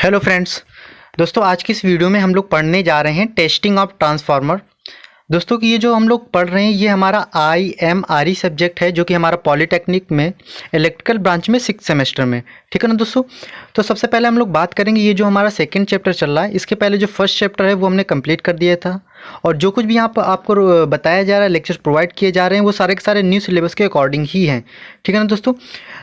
Hello friends. दोस्तों आज की इस वीडियो में हम लोग पढ़ने जा रहे हैं टेस्टिंग ऑफ ट्रांसफार्मर। दोस्तों कि ये जो हम लोग पढ़ रहे हैं ये हमारा IMRE सब्जेक्ट है, जो कि हमारा पॉलीटेक्निक में इलेक्ट्रिकल ब्रांच में 6 सेमेस्टर में। ठीक है ना दोस्तों। तो सबसे पहले हम लोग बात करेंगे, ये जो हमारा सेकंड चैप्टर चल रहा है, इसके पहले जो फर्स्ट चैप्टर है वो हमने कंप्लीट कर दिया था। और जो कुछ भी यहाँ पर आपको बताया जा रहा है, लेक्चर्स प्रोवाइड किए जा रहे हैं, वो सारे के सारे न्यू सिलेबस के अकॉर्डिंग ही हैं। ठीक है ना दोस्तों।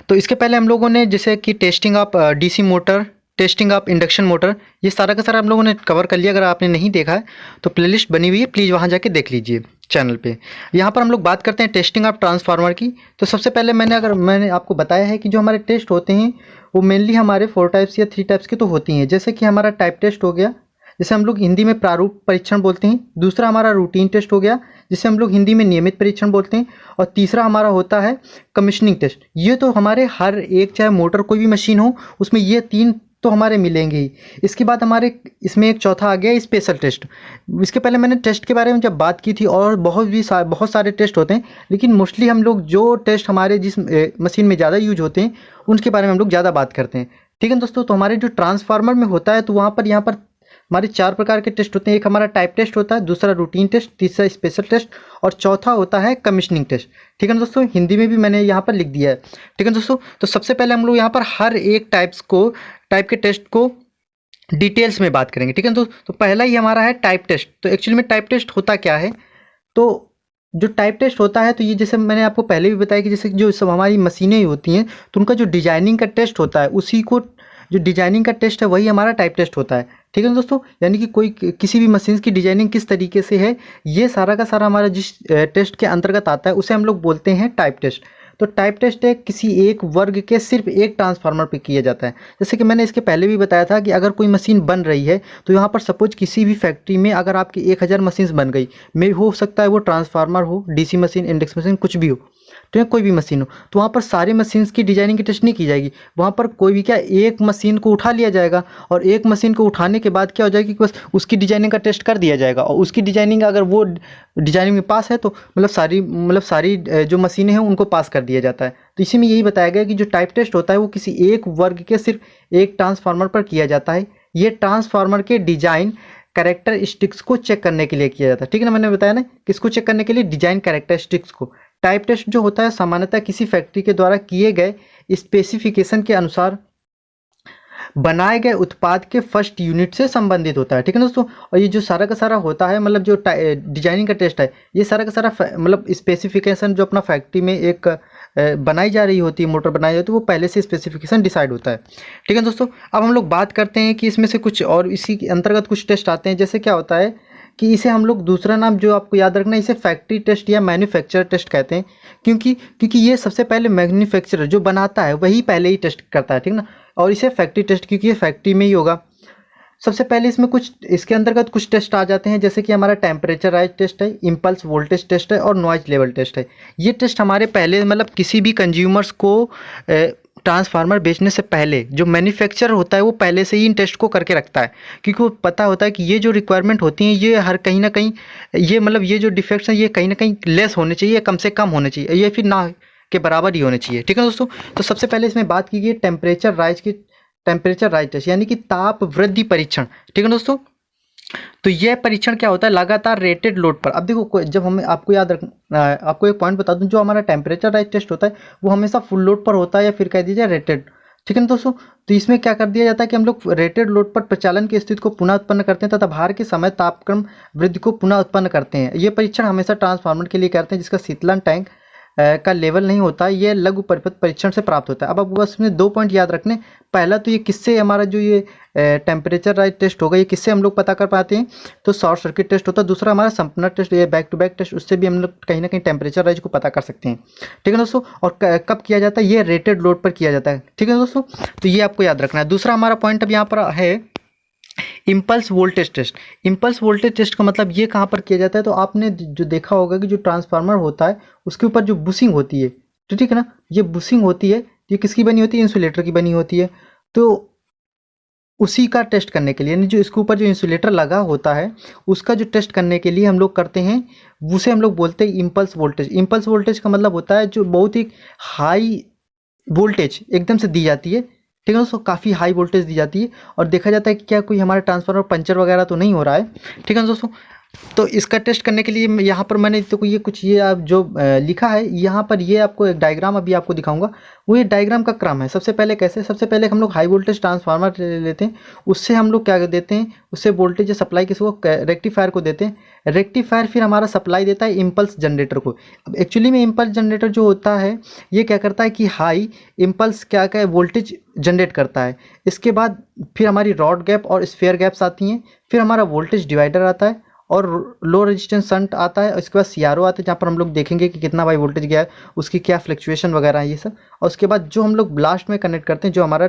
तो इसके पहले हम लोगों ने जैसे कि testing of DC motor, testing of induction motor, ये सारा का सारा हम लोगों ने कवर कर लिया। अगर आपने नहीं देखा है तो प्लेलिस्ट बनी हुई है, प्लीज़ वहाँ जाके देख लीजिए चैनल पे। यहाँ पर हम लोग बात करते हैं टेस्टिंग ऑफ ट्रांसफार्मर की। तो सबसे पहले मैंने आपको बताया है कि जो हमारे टेस्ट होते हैं वो मेनली हमारे 4 टाइप्स या 3 टाइप्स के तो होती हैं। जैसे कि हमारा टाइप टेस्ट हो गया, जिसे हम लोग हिंदी में प्रारूप परीक्षण बोलते हैं। दूसरा हमारा रूटीन टेस्ट हो गया, जिसे हम लोग हिंदी में नियमित परीक्षण बोलते हैं। और तीसरा हमारा होता है कमीशनिंग टेस्ट। ये तो हमारे हर एक, चाहे मोटर कोई भी मशीन हो, उसमें ये 3 तो हमारे मिलेंगे ही। इसके बाद हमारे इसमें एक चौथा आ गया स्पेशल टेस्ट। इसके पहले मैंने टेस्ट के बारे में जब बात की थी, और बहुत सारे टेस्ट होते हैं, लेकिन मोस्टली हम लोग जो टेस्ट हमारे जिस मशीन में ज़्यादा यूज होते हैं उनके बारे में हम लोग ज़्यादा बात करते हैं। ठीक है दोस्तों। तो हमारे जो ट्रांसफार्मर में होता है, तो यहाँ पर हमारे 4 प्रकार के टेस्ट होते हैं। एक हमारा टाइप टेस्ट होता है, दूसरा रूटीन टेस्ट, तीसरा स्पेशल टेस्ट, और चौथा होता है कमीशनिंग टेस्ट। ठीक है ना दोस्तों। हिंदी में भी मैंने यहाँ पर लिख दिया है। ठीक है दोस्तों। तो सबसे पहले हम लोग यहाँ पर हर एक टाइप के टेस्ट को डिटेल्स में बात करेंगे। ठीक है दोस्तों। तो पहला ही हमारा है टाइप टेस्ट। तो एक्चुअली में टाइप टेस्ट होता क्या है, तो जो टाइप टेस्ट होता है, तो ये जैसे मैंने आपको पहले भी बताया कि जैसे जो सब हमारी मशीनें होती हैं, तो उनका जो डिजाइनिंग का टेस्ट होता है, उसी को जो डिजाइनिंग का टेस्ट है वही हमारा टाइप टेस्ट होता है। ठीक है दोस्तों। यानी कि कोई किसी भी मशीन की डिजाइनिंग किस तरीके से है, ये सारा का सारा हमारा जिस टेस्ट के अंतर्गत आता है उसे हम लोग बोलते हैं टाइप टेस्ट। तो टाइप टेस्ट है किसी एक वर्ग के सिर्फ एक ट्रांसफार्मर पे किया जाता है। जैसे कि मैंने इसके पहले भी बताया था कि अगर कोई मशीन बन रही है, तो यहाँ पर सपोज किसी भी फैक्ट्री में अगर आपकी 1000 मशीन बन गई, में हो सकता है वो ट्रांसफार्मर हो, DC मशीन, इंडेक्स मशीन, कुछ भी हो, तो कोई भी मशीन हो, तो वहाँ पर सारी मशीन्स की डिजाइनिंग की टेस्ट नहीं की जाएगी। वहाँ पर कोई भी क्या, एक मशीन को उठा लिया जाएगा, और एक मशीन को उठाने के बाद क्या हो जाएगी कि बस उसकी डिजाइनिंग का टेस्ट कर दिया जाएगा। और उसकी डिजाइनिंग अगर वो डिजाइनिंग में पास है, तो सारी जो मशीनें हैं उनको पास कर दिया जाता है। तो इसी में यही बताया गया कि जो टाइप टेस्ट होता है वो किसी एक वर्ग के सिर्फ एक ट्रांसफार्मर पर किया जाता है। ये ट्रांसफार्मर के डिजाइन कैरेक्टरिस्टिक्स को चेक करने के लिए किया जाता है। ठीक है ना। मैंने बताया ना, किसको चेक करने के लिए, डिजाइन कैरेक्टरिस्टिक्स को। टाइप टेस्ट जो होता है सामान्यतः किसी फैक्ट्री के द्वारा किए गए स्पेसिफिकेशन के अनुसार बनाए गए उत्पाद के फर्स्ट यूनिट से संबंधित होता है। ठीक है दोस्तों। और ये जो सारा का सारा होता है, मतलब जो डिजाइनिंग का टेस्ट है, ये सारा का सारा मतलब स्पेसिफिकेशन जो अपना फैक्ट्री में एक बनाई जा रही होती है, मोटर बनाई जाती है, वो पहले से स्पेसिफिकेशन डिसाइड होता है। ठीक है दोस्तों। अब हम लोग बात करते हैं कि इसमें से कुछ और इसी के अंतर्गत कुछ टेस्ट आते हैं। जैसे क्या होता है कि इसे हम लोग, दूसरा नाम जो आपको याद रखना है, इसे फैक्ट्री टेस्ट या मैन्युफैक्चर टेस्ट कहते हैं। क्योंकि ये सबसे पहले मैन्युफैक्चरर जो बनाता है वही पहले ही टेस्ट करता है। ठीक ना। और इसे फैक्ट्री टेस्ट, क्योंकि ये फैक्ट्री में ही होगा। सबसे पहले इसमें कुछ, इसके अंतर्गत कुछ टेस्ट आ जाते हैं, जैसे कि हमारा टेम्परेचराइज टेस्ट है, इम्पल्स वोल्टेज टेस्ट है, और नॉइज लेवल टेस्ट है। ये टेस्ट हमारे पहले, मतलब किसी भी कंज्यूमर्स को ट्रांसफार्मर बेचने से पहले जो मैन्युफैक्चरर होता है वो पहले से ही इन टेस्ट को करके रखता है, क्योंकि वो पता होता है कि ये जो रिक्वायरमेंट होती हैं ये हर कहीं ना कहीं, ये जो डिफेक्ट्स हैं ये कहीं ना कहीं लेस होने चाहिए, कम से कम होने चाहिए, ये फिर ना के बराबर ही होने चाहिए। ठीक है दोस्तों। तो सबसे पहले इसमें बात की गई टेम्परेचर राइज टेस्ट, यानी कि ताप वृद्धि परीक्षण। ठीक है दोस्तों। तो यह परीक्षण क्या होता है, लगातार रेटेड लोड पर। अब देखो, जब हमें, आपको याद रखना, आपको एक पॉइंट बता दूं, जो हमारा टेम्परेचर राइज टेस्ट होता है वो हमेशा फुल लोड पर होता है, या फिर कह दीजिए रेटेड। ठीक है ना दोस्तों। तो इसमें क्या कर दिया जाता है कि हम लोग रेटेड लोड पर प्रचालन की स्थिति को पुनः उत्पन्न करते हैं तथा भार के समय तापक्रम वृद्धि को पुनः उत्पन्न करते हैं। ये परीक्षण हमेशा ट्रांसफार्मर के लिए करते हैं जिसका शीतलन टैंक का लेवल नहीं होता, ये लघु परिपथ परीक्षण से प्राप्त होता है। अब बस में 2 पॉइंट याद रखने। पहला तो ये किससे, हमारा जो ये टेम्परेचर राइज टेस्ट होगा, ये किससे हम लोग पता कर पाते हैं, तो शॉर्ट सर्किट टेस्ट होता है। दूसरा हमारा संपनर टेस्ट, ये बैक टू बैक टेस्ट, उससे भी हम लोग कहीं ना कहीं टेम्परेचर राइज को पता कर सकते हैं। ठीक है दोस्तों। और कब किया जाता है, ये रेटेड लोड पर किया जाता है। ठीक है दोस्तों। तो ये आपको याद रखना है। दूसरा हमारा पॉइंट अब यहाँ पर है impulse voltage test. Impulse voltage test का मतलब ये कहाँ पर किया जाता है, तो आपने जो देखा होगा कि जो ट्रांसफार्मर होता है उसके ऊपर जो बुशिंग होती है, तो ठीक है ना, ये बुशिंग होती है, ये किसकी बनी होती है, इंसुलेटर की बनी होती है। तो उसी का टेस्ट करने के लिए, यानी जो इसके ऊपर जो इंसुलेटर लगा होता है उसका जो टेस्ट करने के लिए हम लोग करते हैं, उसे हम लोग बोलते हैं इम्पल्स वोल्टेज। इम्पल्स वोल्टेज का मतलब होता है जो बहुत ही हाई वोल्टेज एकदम से दी जाती है। ठीक है दोस्तों, काफ़ी हाई वोल्टेज दी जाती है और देखा जाता है कि क्या कोई हमारा ट्रांसफार्मर पंचर वगैरह तो नहीं हो रहा है। ठीक है दोस्तों, तो इसका टेस्ट करने के लिए यहाँ पर मैंने तो ये कुछ ये आप जो लिखा है यहाँ पर, ये आपको एक डायग्राम अभी आपको दिखाऊंगा। वो ये डायग्राम का क्रम है। सबसे पहले कैसे, सबसे पहले हम लोग हाई वोल्टेज ट्रांसफार्मर लेते हैं, उससे हम लोग क्या देते हैं, उससे वोल्टेज सप्लाई किसको, रेक्टिफायर को देते हैं। रेक्टिफायर फिर हमारा सप्लाई देता है इम्पल्स जनरेटर को। अब एक्चुअली में इम्पल्स जनरेटर जो होता है ये क्या करता है कि हाई इम्पल्स क्या क्या वोल्टेज जनरेट करता है। इसके बाद फिर हमारी रॉड गैप और स्फेयर गैप्स आती हैं, फिर हमारा वोल्टेज डिवाइडर आता है और लो रेजिस्टेंस शंट आता है। और इसके बाद सीआरओ आता है जहाँ पर हम लोग देखेंगे कि कितना भाई वोल्टेज गया है, उसकी क्या फ्लक्चुएशन वगैरह है ये सब। और उसके बाद जो हम लोग लास्ट में कनेक्ट करते हैं, जो हमारा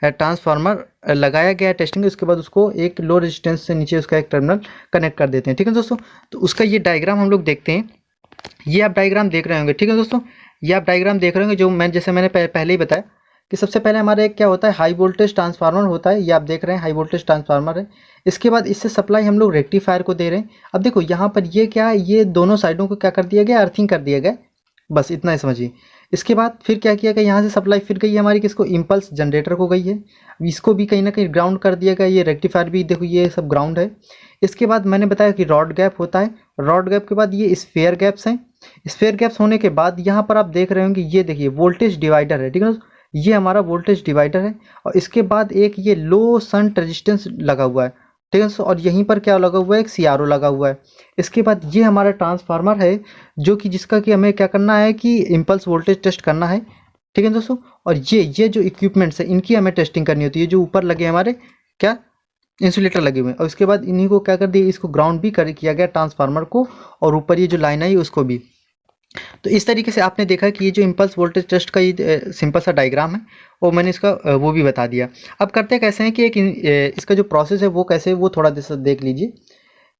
ट्रांसफार्मर लगाया गया है टेस्टिंग, उसके बाद उसको एक लो रेजिस्टेंस से नीचे उसका एक टर्मिनल कनेक्ट कर देते हैं। ठीक है दोस्तों, तो उसका ये डायग्राम हम लोग देखते हैं। ये आप डायग्राम देख रहे होंगे। ठीक है दोस्तों, ये आप डायग्राम देख रहे होंगे जो मैंने पहले ही बताया कि सबसे पहले हमारा एक क्या होता है, हाई वोल्टेज ट्रांसफार्मर होता है। ये आप देख रहे हैं हाई वोल्टेज ट्रांसफार्मर है। इसके बाद इससे सप्लाई हम लोग रेक्टिफायर को दे रहे हैं। अब देखो यहाँ पर ये क्या है, ये दोनों साइडों को क्या कर दिया गया, अर्थिंग कर दिया गया, बस इतना ही समझिए। इसके बाद फिर क्या किया गया, यहाँ से सप्लाई फिर गई हमारी किसको, इम्पल्स जनरेटर को गई है। इसको भी कहीं ना कहीं ग्राउंड कर दिया गया। ये रेक्टिफायर भी देखो ये सब ग्राउंड है। इसके बाद मैंने बताया कि रॉड गैप होता है। रॉड गैप के बाद ये स्फेयर गैप्स हैं। स्फेयर गैप्स होने के बाद यहाँ पर आप देख रहे होंगे, ये देखिए वोल्टेज डिवाइडर है। ठीक है, ये हमारा वोल्टेज डिवाइडर है। और इसके बाद एक ये लो शंट रेजिस्टेंस लगा हुआ है। ठीक है, और यहीं पर क्या लगा हुआ है, एक सीआरओ लगा हुआ है। इसके बाद ये हमारा ट्रांसफार्मर है जो कि जिसका कि हमें क्या करना है कि इम्पल्स वोल्टेज टेस्ट करना है। ठीक है दोस्तों, और ये जो इक्विपमेंट्स है इनकी हमें टेस्टिंग करनी होती है, जो ऊपर लगे हमारे क्या इंसुलेटर लगे हुए हैं। और उसके बाद इन्हीं को क्या कर दिया, इसको ग्राउंड भी किया गया ट्रांसफार्मर को, और ऊपर ये जो लाइन आई उसको भी। तो इस तरीके से आपने देखा कि ये जो इम्पल्स वोल्टेज टेस्ट का ये सिंपल सा डायग्राम है, वो मैंने इसका वो भी बता दिया। अब करते कैसे हैं कि एक इसका जो प्रोसेस है वो कैसे, वो थोड़ा देख लीजिए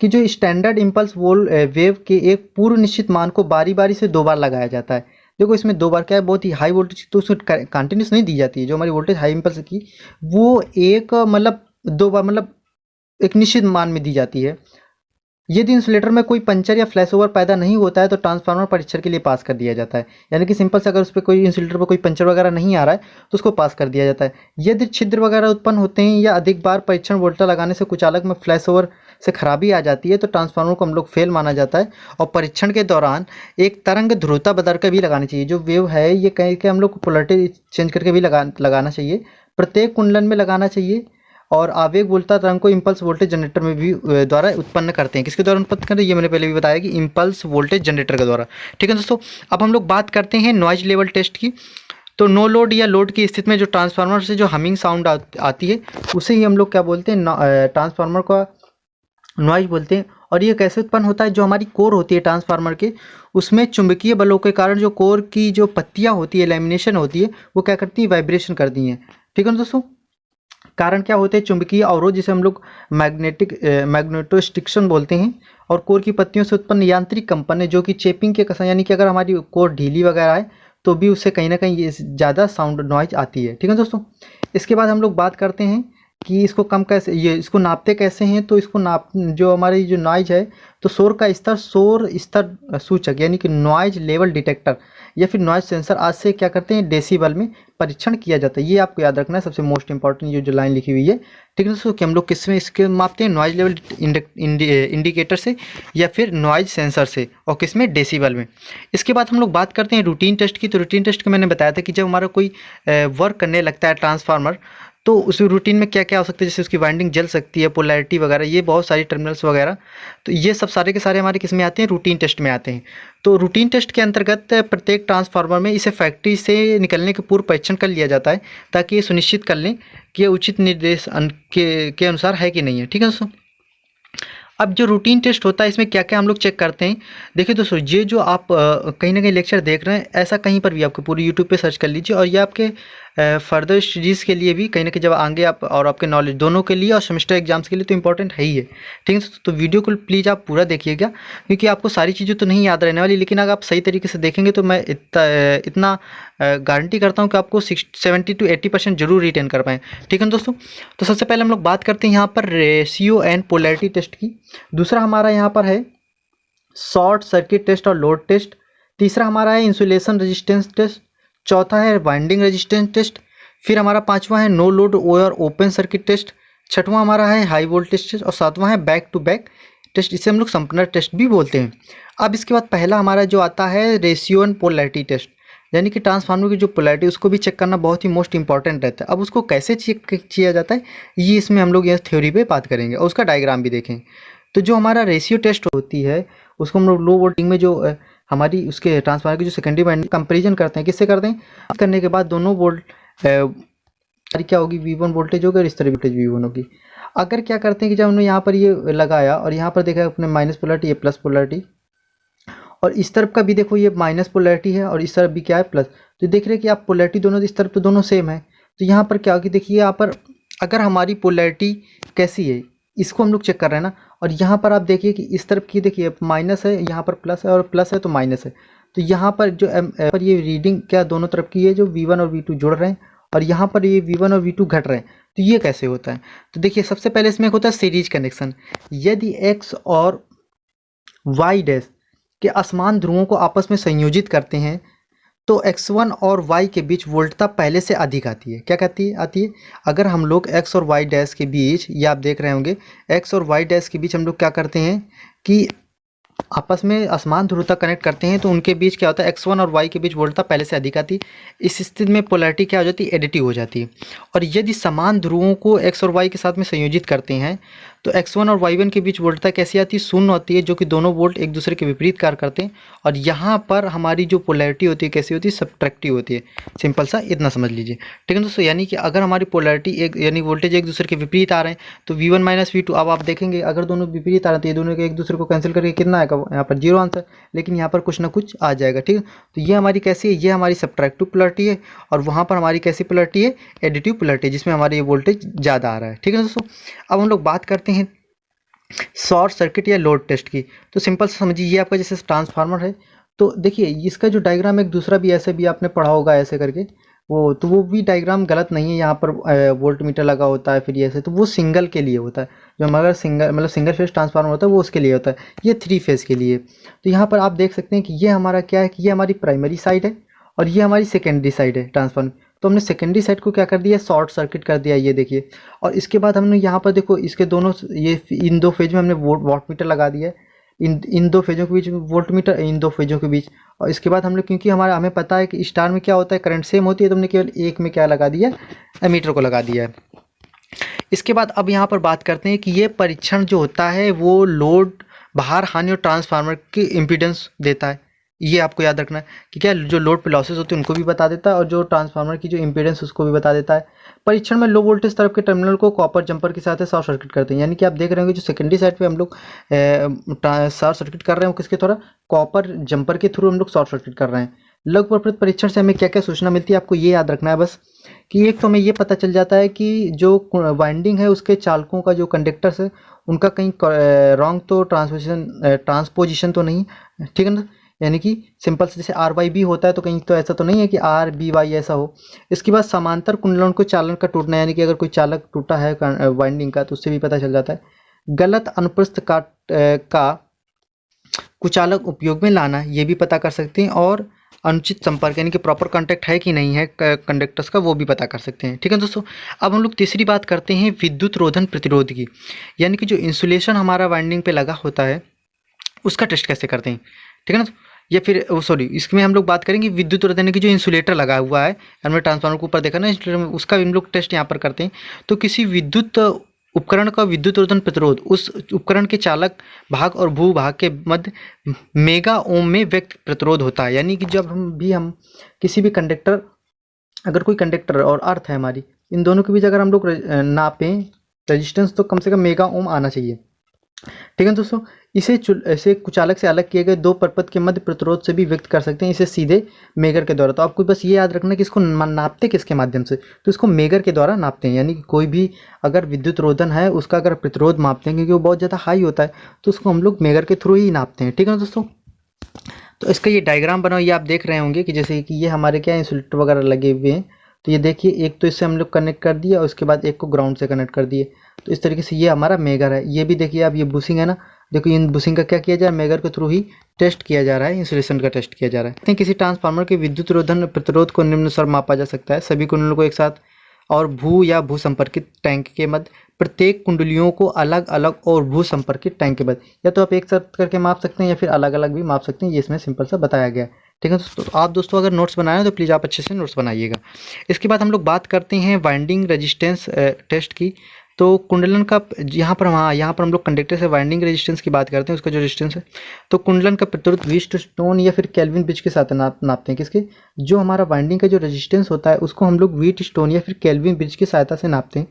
कि जो स्टैंडर्ड इम्पल्स वेव के एक पूर्व निश्चित मान को बारी बारी से 2 बार लगाया जाता है। देखो इसमें 2 बार क्या है, बहुत ही हाई वोल्टेज तो उसको कंटिन्यूस नहीं दी जाती है। जो हमारी वोल्टेज हाई इम्पल्स की वो एक मतलब 2 बार मतलब एक निश्चित मान में दी जाती है। यदि इंसुलेटर में कोई पंचर या फ्लैश ओवर पैदा नहीं होता है तो ट्रांसफार्मर परीक्षण के लिए पास कर दिया जाता है। यानी कि सिंपल से अगर उस पर कोई इंसुलेटर पर कोई पंचर वगैरह नहीं आ रहा है तो उसको पास कर दिया जाता है। यदि छिद्र वगैरह उत्पन्न होते हैं या अधिक बार परीक्षण वोल्टा लगाने से कुचालक में फ्लैश ओवर से खराबी आ जाती है तो ट्रांसफार्मर को हम लोग फेल माना जाता है। और परीक्षण के दौरान एक तरंग ध्रुवता बदल कर भी लगानी चाहिए। जो वेव है ये कहीं के हम लोग पोलैरिटी चेंज करके भी लगाना चाहिए, प्रत्येक कुंडलन में लगाना चाहिए। और आवेग बोलता तरंग को इम्पल्स वोल्टेज जनरेटर में भी द्वारा उत्पन्न करते हैं। किसके द्वारा उत्पन्न करते हैं, ये मैंने पहले भी बताया कि इम्पल्स वोल्टेज जनरेटर के द्वारा। ठीक है दोस्तों, अब हम लोग बात करते हैं नॉइज लेवल टेस्ट की। तो नो लोड या लोड की स्थिति में जो ट्रांसफार्मर से जो हमिंग साउंड आती है उसे ही हम लोग क्या बोलते हैं, ट्रांसफार्मर का नॉइज बोलते हैं। और ये कैसे उत्पन्न होता है, जो हमारी कोर होती है ट्रांसफार्मर के, उसमें चुंबकीय बलों के कारण जो कोर की जो पत्तियाँ होती है, लैमिनेशन होती है, वो क्या करती है, वाइब्रेशन करती हैं। ठीक है दोस्तों, कारण क्या होते हैं, चुंबकीय अवरोध जिसे हम लोग मैग्नेटोस्ट्रिक्शन बोलते हैं। और कोर की पत्तियों से उत्पन्न यांत्रिक कंपन है जो कि चेपिंग के कसम, यानी कि अगर हमारी कोर ढीली वगैरह है तो भी उससे कहीं ना कहीं ये ज़्यादा साउंड नॉइज आती है। ठीक है दोस्तों, इसके बाद हम लोग बात करते हैं कि इसको कम कैसे, ये इसको नापते कैसे हैं। तो इसको जो हमारी जो नॉइज है, तो शोर स्तर सूचक यानी कि नॉइज लेवल डिटेक्टर या फिर नॉइज सेंसर आज से क्या करते हैं, डेसीबल में परीक्षण किया जाता है। ये आपको याद रखना है, सबसे मोस्ट इंपॉर्टेंट ये जो लाइन लिखी हुई है। ठीक है दोस्तों, कि हम लोग किस में इसके मापते हैं, नॉइज लेवल इंडिकेटर से या फिर नॉइज सेंसर से, और किस में, डेसीबल में। इसके बाद हम लोग बात करते हैं रूटीन टेस्ट की। तो रूटीन टेस्ट का मैंने बताया था कि जब हमारा कोई वर्क करने लगता है ट्रांसफार्मर, तो उस रूटीन में क्या क्या हो सकता है, जैसे उसकी वाइंडिंग जल सकती है, पोलैरिटी वगैरह, ये बहुत सारी टर्मिनल्स वगैरह। तो ये सब सारे के सारे हमारे किस में आते हैं, रूटीन टेस्ट में आते हैं। तो रूटीन टेस्ट के अंतर्गत प्रत्येक ट्रांसफार्मर में इसे फैक्ट्री से निकलने के पूर्व परीक्षण कर लिया जाता है ताकि ये सुनिश्चित कर लें कि ये उचित निर्देश के अनुसार है कि नहीं है। ठीक है दोस्तों, अब जो रूटीन टेस्ट होता है इसमें क्या क्या हम लोग चेक करते हैं। देखिए दोस्तों, ये जो आप कहीं ना कहीं लेक्चर देख रहे हैं, ऐसा कहीं पर भी आपको पूरी यूट्यूब पे सर्च कर लीजिए। और ये आपके फर्दर स्टडीज़ के लिए भी कहीं ना कहीं जब आगे आप, और आपके नॉलेज दोनों के लिए और सेमेस्टर एग्जाम्स के लिए तो इंपॉर्टेंट है ही है। ठीक है, तो वीडियो को प्लीज़ आप पूरा देखिएगा, क्योंकि आपको सारी चीज़ें तो नहीं याद रहने वाली, लेकिन अगर आप सही तरीके से देखेंगे तो मैं इतना गारंटी करता हूँ कि आपको 70 to 80% जरूर रिटेन कर पाएँ। ठीक है दोस्तों, तो सबसे पहले हम लोग बात करते हैं यहाँ पर रेशियो एंड पोलैरिटी टेस्ट की। दूसरा हमारा यहाँ पर है शॉर्ट सर्किट टेस्ट और लोड टेस्ट। तीसरा हमारा है इंसुलेशन रेजिस्टेंस टेस्ट। चौथा है वाइंडिंग रेजिस्टेंस टेस्ट। फिर हमारा पाँचवा है नो लोड और ओपन सर्किट टेस्ट, छठवां हमारा है हाई वोल्टेज टेस्ट और सातवां है बैक टू बैक टेस्ट, इसे हम लोग संपनर टेस्ट भी बोलते हैं। अब इसके बाद पहला हमारा जो आता है रेशियो एंड पोलैरिटी टेस्ट, यानी कि ट्रांसफार्मर की जो पोलैरिटी उसको भी चेक करना बहुत ही मोस्ट इंपॉर्टेंट रहता है। अब उसको कैसे चेक किया जाता है ये इसमें हम लोग यह थ्योरी पे बात करेंगे और उसका डायग्राम भी देखें। तो जो हमारा रेशियो टेस्ट होती है उसको हम लोग लो वोल्टेज में जो हमारी उसके ट्रांसफार्मर की जो सेकेंडरी वाइंडिंग कंपेरिजन करते हैं, किससे करते हैं, करने के बाद दोनों वोल्ट क्या होगी V1 वोल्टेज होगी और इस तरह वोल्टेज V1 होगी। अगर क्या करते हैं कि जब हमने यहाँ पर ये लगाया और यहाँ पर देखा अपने माइनस पोलैरिटी ये प्लस पोलैरिटी और इस तरफ का भी देखो ये माइनस पोलैरिटी है और इस तरफ भी क्या है प्लस, तो देख रहे हैं कि आप पोलैरिटी दोनों इस तरफ तो दोनों सेम है। तो यहाँ पर क्या होगी देखिए यहाँ पर अगर हमारी पोलैरिटी कैसी है इसको हम लोग चेक कर रहे हैं ना, और यहाँ पर आप देखिए कि इस तरफ की देखिए माइनस है, यहाँ पर प्लस है और प्लस है तो माइनस है। तो यहाँ पर जो पर ये रीडिंग क्या दोनों तरफ की है जो V1 और V2 जुड़ रहे हैं और यहाँ पर ये V1 और V2 घट रहे हैं। तो ये कैसे होता है, तो देखिए सबसे पहले इसमें होता है सीरीज कनेक्शन। यदि X और Y डैश के असमान ध्रुवों को आपस में संयोजित करते हैं तो X1 और Y के बीच वोल्टता पहले से अधिक आती है। क्या कहती है आती है, अगर हम लोग X और Y डैश के बीच, ये आप देख रहे होंगे X और Y डैश के बीच हम लोग क्या करते हैं कि आपस में असमान ध्रुवता कनेक्ट करते हैं तो उनके बीच क्या होता है X1 और Y के बीच वोल्टता पहले से अधिक आती है। इस स्थिति में पोलैरिटी क्या हो जाती है, एडिटिव हो जाती है। और यदि समान ध्रुवों को X और Y के साथ में संयोजित करते हैं तो X1 और Y1 के बीच वोल्टता कैसी आती है, शून्य होती है, जो कि दोनों वोल्ट एक दूसरे के विपरीत कार्य करते हैं। और यहाँ पर हमारी जो पोलैरिटी होती है कैसी होती है, सब्ट्रैक्टिव होती है। सिंपल सा इतना समझ लीजिए, ठीक है दोस्तों। यानी कि अगर हमारी पोलैरिटी एक यानी वोल्टेज एक दूसरे के विपरीत आ रहे हैं तो V1 माइनस V2, अब आप देखेंगे अगर दोनों विपरीत आ रहे हैं तो ये दोनों के एक दूसरे को कैंसिल करके कितना आएगा, यहाँ पर 0 आंसर, लेकिन यहाँ पर कुछ ना कुछ आ जाएगा, ठीक है। तो ये हमारी कैसी है, ये हमारी सब्ट्रैक्टिव पोलैरिटी है और वहाँ पर हमारी कैसी पोलैरिटी है, एडिटिव पोलैरिटी, जिसमें हमारी ये वोल्टेज ज़्यादा आ रहा है, ठीक है दोस्तों। अब हम लोग बात करते हैं शॉर्ट सर्किट या लोड टेस्ट की। तो सिंपल से समझिए ये आपका जैसे ट्रांसफार्मर है तो देखिए इसका जो डायग्राम एक दूसरा भी ऐसे भी आपने पढ़ा होगा ऐसे करके, वो भी डायग्राम गलत नहीं है। यहाँ पर वोल्ट मीटर लगा होता है फिर ये ऐसे, तो वो सिंगल के लिए होता है। जो हमारा सिंगल फेज ट्रांसफार्मर होता है वो उसके लिए होता है, ये 3 फेज के लिए। तो यहाँ पर आप देख सकते हैं कि ये हमारा क्या है कि ये हमारी प्राइमरी साइड है और ये हमारी सेकेंडरी साइड है ट्रांसफार्मर। तो हमने सेकेंडरी साइड को क्या कर दिया, शॉर्ट सर्किट कर दिया, ये देखिए। और इसके बाद हमने यहाँ पर देखो इसके दोनों ये इन दो फेज में हमने वोल्ट मीटर लगा दिया है, इन दो फेजों के बीच वोल्ट मीटर, इन दो फेजों के बीच। और इसके बाद हम लोग क्योंकि हमें पता है कि स्टार में क्या होता है, करंट सेम होती है, तो हमने केवल एक में क्या लगा दिया, एमीटर को लगा दिया है। इसके बाद अब यहाँ पर बात करते हैं कि ये परीक्षण जो होता है वो लोड, भार हानि और ट्रांसफार्मर की इम्पीडेंस देता है। ये आपको याद रखना है कि क्या जो लोड पे लॉसेस होते हैं उनको भी बता देता है और जो ट्रांसफार्मर की जो इम्पीडेंस उसको भी बता देता है। परीक्षण में लो वोल्टेज तरफ के टर्मिनल को कॉपर जंपर के साथ शॉर्ट सर्किट करते हैं। यानी कि आप देख रहे होंगे जो सेकेंडरी साइड पे हम लोग शॉर्ट सर्किट कर रहे हैं किसके द्वारा, कॉपर जंपर के थ्रू हम लोग शॉर्ट सर्किट कर रहे हैं। लघु प्रपत्र परीक्षण से हमें क्या क्या सूचना मिलती है, आपको ये याद रखना है बस कि एक तो हमें ये पता चल जाता है कि जो वाइंडिंग है उसके चालकों का जो कंडक्टर्स है उनका कहीं रॉन्ग तो ट्रांसपोजिशन तो नहीं, ठीक है ना। यानी कि सिंपल से जैसे आर वाई बी होता है तो कहीं तो ऐसा तो नहीं है कि आर बी वाई ऐसा हो। इसके बाद समांतर कुंडलों को चालन का टूटना, यानी कि अगर कोई चालक टूटा है वाइंडिंग का तो उससे भी पता चल जाता है। गलत अनुप्रस्थ का कुचालक उपयोग में लाना, ये भी पता कर सकते हैं। और अनुचित संपर्क यानी कि प्रॉपर कांटेक्ट है कि नहीं है कंडक्टर्स का, वो भी पता कर सकते हैं, ठीक है दोस्तों। अब हम लोग तीसरी बात करते हैं विद्युत रोधन प्रतिरोध की, यानी कि जो इंसुलेशन हमारा वाइंडिंग पे लगा होता है उसका टेस्ट कैसे करते हैं, ठीक है ना। या फिर सॉरी, इसमें हम लोग बात करेंगे विद्युत रोधन की जो इंसुलेटर लगा हुआ है, हमने ट्रांसफार्मर के ऊपर देखा ना, उसका भी हम लोग टेस्ट यहाँ पर करते हैं। तो किसी विद्युत उपकरण का विद्युत रोधन प्रतिरोध उस उपकरण के चालक भाग और भू भाग के मध्य मेगा ओम में व्यक्त प्रतिरोध होता है। यानी कि जब हम किसी भी कंडक्टर, अगर कोई कंडक्टर और अर्थ है हमारी, इन दोनों के बीच अगर हम लोग नापें रेजिस्टेंस तो कम से कम मेगा ओम आना चाहिए, ठीक है दोस्तों। इसे कुचालक से अलग किए गए दो परपथ के मध्य प्रतिरोध से भी व्यक्त कर सकते हैं, इसे सीधे मेगर के द्वारा। तो आपको बस ये याद रखना कि इसको नापते किसके माध्यम से, तो इसको मेगर के द्वारा नापते हैं। यानी कि कोई भी अगर विद्युत रोधन है उसका अगर प्रतिरोध मापते हैं क्योंकि वो बहुत ज़्यादा हाई होता है तो उसको हम लोग मेगर के थ्रू ही नापते हैं, ठीक है ना दोस्तों। तो इसका ये डायग्राम बना, ये आप देख रहे होंगे कि जैसे कि ये हमारे क्या इंसुलेटर वगैरह लगे हुए हैं। तो ये देखिए एक तो इससे हम लोग कनेक्ट कर दिया और उसके बाद एक को ग्राउंड से कनेक्ट कर दिए। तो इस तरीके से ये हमारा मेगर है। ये भी देखिए आप, ये बुशिंग है ना, देखो इन बुशिंग का क्या किया जा रहा है, मेगर के थ्रू ही टेस्ट किया जा रहा है, इंसुलेशन का टेस्ट किया जा रहा है। किसी ट्रांसफार्मर के विद्युत रोधन प्रतिरोध को निम्नानुसार मापा जा सकता है। सभी कुंडलों को एक साथ और भू या भू संपर्कित टैंक के मध्य, प्रत्येक कुंडलियों को अलग अलग और भू संपर्कित टैंक के मध्य, या तो आप एक साथ करके माप सकते हैं या फिर अलग अलग भी माप सकते हैं। ये इसमें सिंपल सा बताया गया है। ठीक है दोस्तों, आप दोस्तों अगर नोट्स बनाए तो प्लीज़ आप अच्छे से नोट्स बनाइएगा। इसके बाद हम लोग बात करते हैं वाइंडिंग रेजिस्टेंस टेस्ट की। तो कुंडलन का यहाँ पर हम लोग कंडक्टर से वाइंडिंग रेजिस्टेंस की बात करते हैं, उसका जो रेजिस्टेंस है। तो कुंडलन का प्रतिरोध व्हीटस्टोन या फिर केल्विन ब्रिज के साथ नापते हैं। किसके, जो हमारा वाइंडिंग का जो रेजिस्टेंस होता है उसको हम लोग व्हीटस्टोन या फिर केल्विन ब्रिज की सहायता से नापते हैं।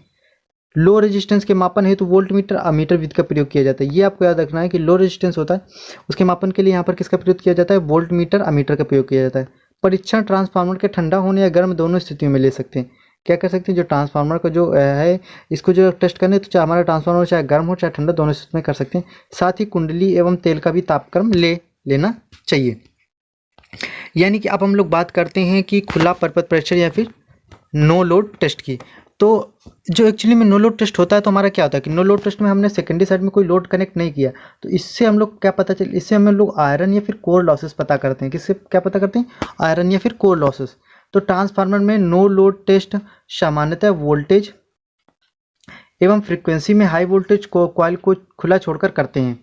लो रेजिस्टेंस के मापन हेतु वोल्ट मीटर अमीटर विधि का प्रयोग किया जाता है। ये आपको याद रखना है कि लो रेजिस्टेंस होता है उसके मापन के लिए यहाँ पर किसका प्रयोग किया जाता है, वोल्ट मीटर अमीटर का प्रयोग किया जाता है। परीक्षण ट्रांसफार्मर के ठंडा होने या गर्म दोनों स्थितियों में ले सकते हैं। क्या कर सकते हैं, जो ट्रांसफार्मर का जो है इसको जो टेस्ट करने, तो चाहे हमारा ट्रांसफार्मर चाहे गर्म हो चाहे ठंडा, दोनों स्थिति में कर सकते हैं। साथ ही कुंडली एवं तेल का भी तापक्रम लेना चाहिए। यानी कि अब हम लोग बात करते हैं कि खुला परपथ परीक्षण या फिर नो लोड टेस्ट की। तो जो एक्चुअली में नो लोड टेस्ट होता है तो हमारा क्या होता है कि नो लोड टेस्ट में हमने सेकेंडरी साइड में कोई लोड कनेक्ट नहीं किया, तो इससे हम लोग क्या पता चल, इससे हम लोग आयरन या फिर कोर लॉसेस पता करते हैं। किससे क्या पता करते हैं, आयरन या फिर कोर लॉसेस। तो ट्रांसफार्मर में नो लोड टेस्ट सामान्यतः वोल्टेज एवं फ्रीक्वेंसी में हाई वोल्टेज कॉइल को खुला छोड़कर करते हैं।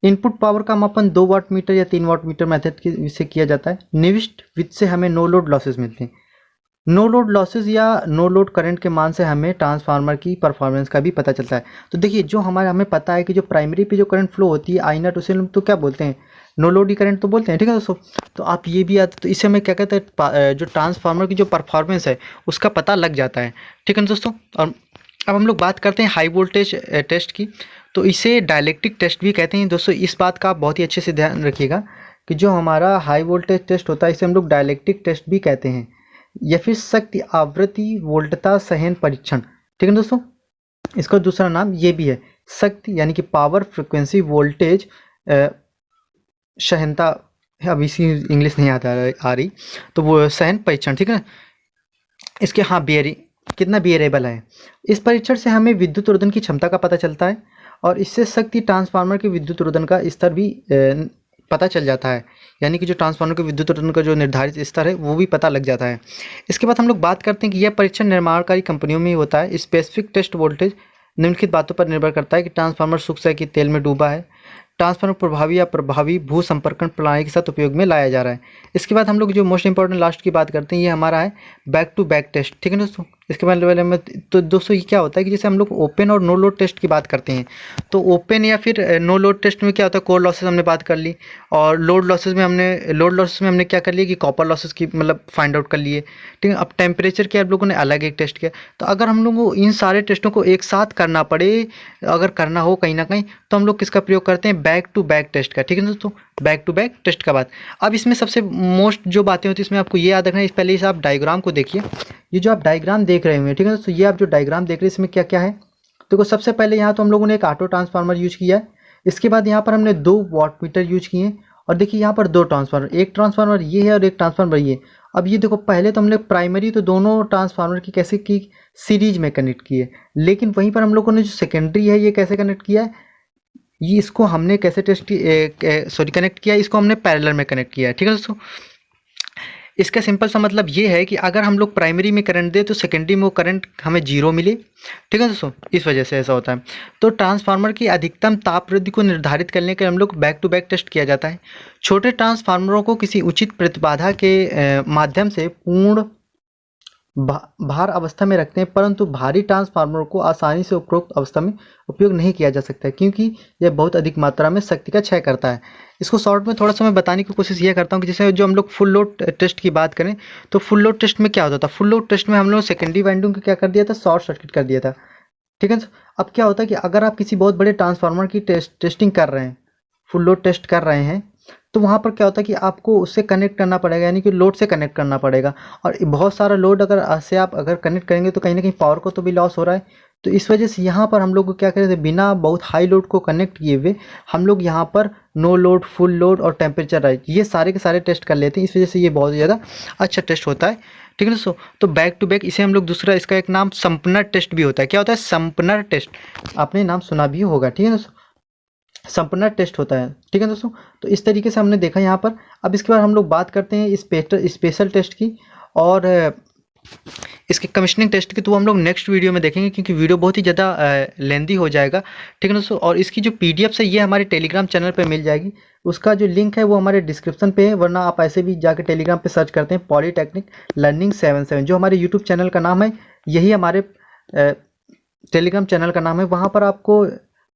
इनपुट पावर का मापन 2 वाट मीटर या 3 वाट मीटर मेथड से किया जाता है। निविष्ट विधि से हमें नो लोड लॉसेस मिलते हैं। नो लोड लॉसेस या नो लोड करंट के मान से हमें ट्रांसफार्मर की परफॉर्मेंस का भी पता चलता है। तो देखिए, जो हमें पता है कि जो प्राइमरी पे जो करंट फ्लो होती है आई नॉट, उसे हम तो क्या बोलते हैं, नो लोड ही करंट तो बोलते हैं। ठीक है दोस्तों, तो आप ये भी याद, तो इससे हमें क्या कहते हैं, जो ट्रांसफार्मर की जो परफॉर्मेंस है उसका पता लग जाता है। ठीक है दोस्तों, और अब हम लोग बात करते हैं हाई वोल्टेज टेस्ट की। तो इसे डायलेक्ट्रिक टेस्ट भी कहते हैं दोस्तों। इस बात का आप बहुत ही अच्छे से ध्यान रखिएगा कि जो हमारा हाई वोल्टेज टेस्ट होता है इसे हम लोग डायलेक्ट्रिक टेस्ट भी कहते हैं, या फिर शक्ति आवृत्ति वोल्टता सहन परीक्षण। ठीक है दोस्तों, इसका दूसरा नाम ये भी है, शक्ति यानी कि पावर फ्रिक्वेंसी वोल्टेज सहनता, अब इसी इंग्लिश नहीं आ रही, तो वो सहन परीक्षण। ठीक है ना, इसके कितना बियरेबल है। इस परीक्षण से हमें विद्युत रोधन की क्षमता का पता चलता है और इससे शक्ति ट्रांसफार्मर के विद्युत रोधन का स्तर भी पता चल जाता है। यानी कि जो ट्रांसफार्मर के विद्युत रोधन का जो निर्धारित स्तर है वो भी पता लग जाता है। इसके बाद हम लोग बात करते हैं कि यह परीक्षण निर्माणकारी कंपनियों में ही होता है। स्पेसिफिक टेस्ट वोल्टेज निम्नलिखित बातों पर निर्भर करता है कि ट्रांसफार्मर सूक्ष्म है कि तेल में डूबा है, ट्रांसफार्मर प्रभावी या प्रभावी भू संपर्कन प्रणाली के साथ उपयोग में लाया जा रहा है। इसके बाद हम लोग जो मोस्ट इंपॉर्टेंट लास्ट की बात करते हैं, ये हमारा है बैक टू बैक टेस्ट। ठीक है दोस्तों, इसके बाद लेवल में तो दोस्तों ये क्या होता है कि जैसे हम लोग ओपन और नो लोड टेस्ट की बात करते हैं, तो ओपन या फिर नो लोड टेस्ट में क्या होता है, कोर लॉसेस हमने बात कर ली, और लोड लॉसेस में हमने क्या कर लिया कि कॉपर लॉसेस की मतलब फाइंड आउट कर लिए। ठीक है, अब टेम्परेचर के आप लोगों ने अलग एक टेस्ट किया। तो अगर हम लोग को इन सारे टेस्टों को एक साथ करना पड़े, अगर करना हो कहीं ना कहीं, तो हम लोग किसका प्रयोग करते हैं, बैक टू बैक टेस्ट का। ठीक है दोस्तों, बैक टू बैक टेस्ट का बात। अब इसमें सबसे मोस्ट जो बातें होती है इसमें आपको ये याद रखना है, पहले इस आप डायग्राम को देखिए। ये जो आप डायग्राम देख रहे हैं, ठीक है दोस्तों, ये आप जो डायग्राम देख रहे हैं इसमें क्या क्या है। देखो सबसे पहले यहाँ तो हम लोगों ने एक ऑटो ट्रांसफार्मर यूज किया है। इसके बाद यहाँ पर हमने 2 वाट मीटर यूज किए हैं, और देखिए यहाँ पर 2 ट्रांसफार्मर, एक ट्रांसफार्मर ये है और एक ट्रांसफार्मर ये। अब ये देखो, पहले तो हमने प्राइमरी तो दोनों ट्रांसफार्मर की कैसे की, सीरीज में कनेक्ट किए, लेकिन वहीं पर हम लोगों ने जो सेकेंडरी है ये कैसे कनेक्ट किया है, ये इसको हमने कैसे कनेक्ट किया, इसको हमने पैरेलल में कनेक्ट किया है। ठीक है दोस्तों, इसका सिंपल सा मतलब ये है कि अगर हम लोग प्राइमरी में करंट दें तो सेकेंडरी में वो करंट हमें जीरो मिले। ठीक है दोस्तों, इस वजह से ऐसा होता है। तो ट्रांसफार्मर की अधिकतम ताप वृद्धि को निर्धारित करने के लिए हम लोग बैक टू बैक टेस्ट किया जाता है। छोटे ट्रांसफार्मरों को किसी उचित प्रतिबाधा के माध्यम से पूर्ण भार अवस्था में रखते हैं, परंतु भारी ट्रांसफार्मर को आसानी से उपरोक्त अवस्था में उपयोग नहीं किया जा सकता है, क्योंकि यह बहुत अधिक मात्रा में शक्ति का क्षय करता है। इसको शॉर्ट में थोड़ा सा मैं बताने की कोशिश ये करता हूँ कि जैसे जो हम लोग फुल लोड टेस्ट की बात करें, तो फुल लोड टेस्ट में क्या होता था, फुल लोड टेस्ट में हम लोग सेकेंडरी वाइंडिंग को क्या कर दिया था, शॉर्ट सर्किट कर दिया था। ठीक है, अब क्या होता है कि अगर आप किसी बहुत बड़े ट्रांसफार्मर की टेस्टिंग कर रहे हैं, फुल लोड टेस्ट कर रहे हैं, तो वहाँ पर क्या होता है कि आपको उससे कनेक्ट करना पड़ेगा, यानी कि लोड से कनेक्ट करना पड़ेगा। और बहुत सारा लोड अगर कनेक्ट करेंगे तो कहीं ना कहीं पावर को तो भी लॉस हो रहा है। तो इस वजह से यहाँ पर हम लोग को क्या करें थे, बिना बहुत हाई लोड को कनेक्ट किए हुए हम लोग यहाँ पर नो लोड, फुल लोड और टेम्परेचर राइज, ये सारे के सारे टेस्ट कर लेते हैं। इस वजह से ये बहुत ज़्यादा अच्छा टेस्ट होता है। ठीक है दोस्तों, तो बैक टू बैक इसे हम लोग दूसरा, इसका एक नाम संपनर टेस्ट भी होता है। क्या होता है, संपनर टेस्ट, आपने नाम सुना भी होगा। ठीक है दोस्तों, संपूर्ण टेस्ट होता है। ठीक है दोस्तों, तो इस तरीके से हमने देखा यहाँ पर। अब इसके बाद हम लोग बात करते हैं स्पेशल टेस्ट की और इसके कमीशनिंग टेस्ट की, तो वो हम लोग नेक्स्ट वीडियो में देखेंगे क्योंकि वीडियो बहुत ही ज़्यादा लेंदी हो जाएगा। ठीक है दोस्तों, और इसकी जो पीडीएफ है ये हमारे टेलीग्राम चैनल पे मिल जाएगी। उसका जो लिंक है वो हमारे डिस्क्रिप्शन पे है, वरना आप ऐसे भी जाके टेलीग्राम पे सर्च करते हैं पॉलीटेक्निक लर्निंग 77, जो हमारे यूट्यूब चैनल का नाम है, यही हमारे टेलीग्राम चैनल का नाम है। वहाँ पर आपको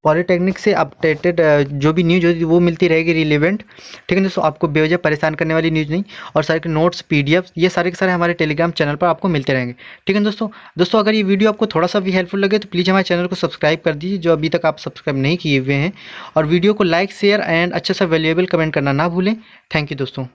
पॉलीटेक्निक से अपडेटेड जो भी न्यूज़ होती है वो मिलती रहेगी रिलेवेंट। ठीक है दोस्तों, आपको बेवजह परेशान करने वाली न्यूज़ नहीं, और सारे के नोट्स पीडीएफ ये सारे के सारे हमारे टेलीग्राम चैनल पर आपको मिलते रहेंगे। ठीक है दोस्तों अगर ये वीडियो आपको थोड़ा सा भी हेल्पफुल लगे तो प्लीज़ हमारे चैनल को सब्सक्राइब कर दीजिए, जो अभी तक आप सब्सक्राइब नहीं किए हुए हैं, और वीडियो को लाइक शेयर एंड अच्छा सा वैल्यूएबल कमेंट करना ना भूलें। थैंक यू दोस्तों।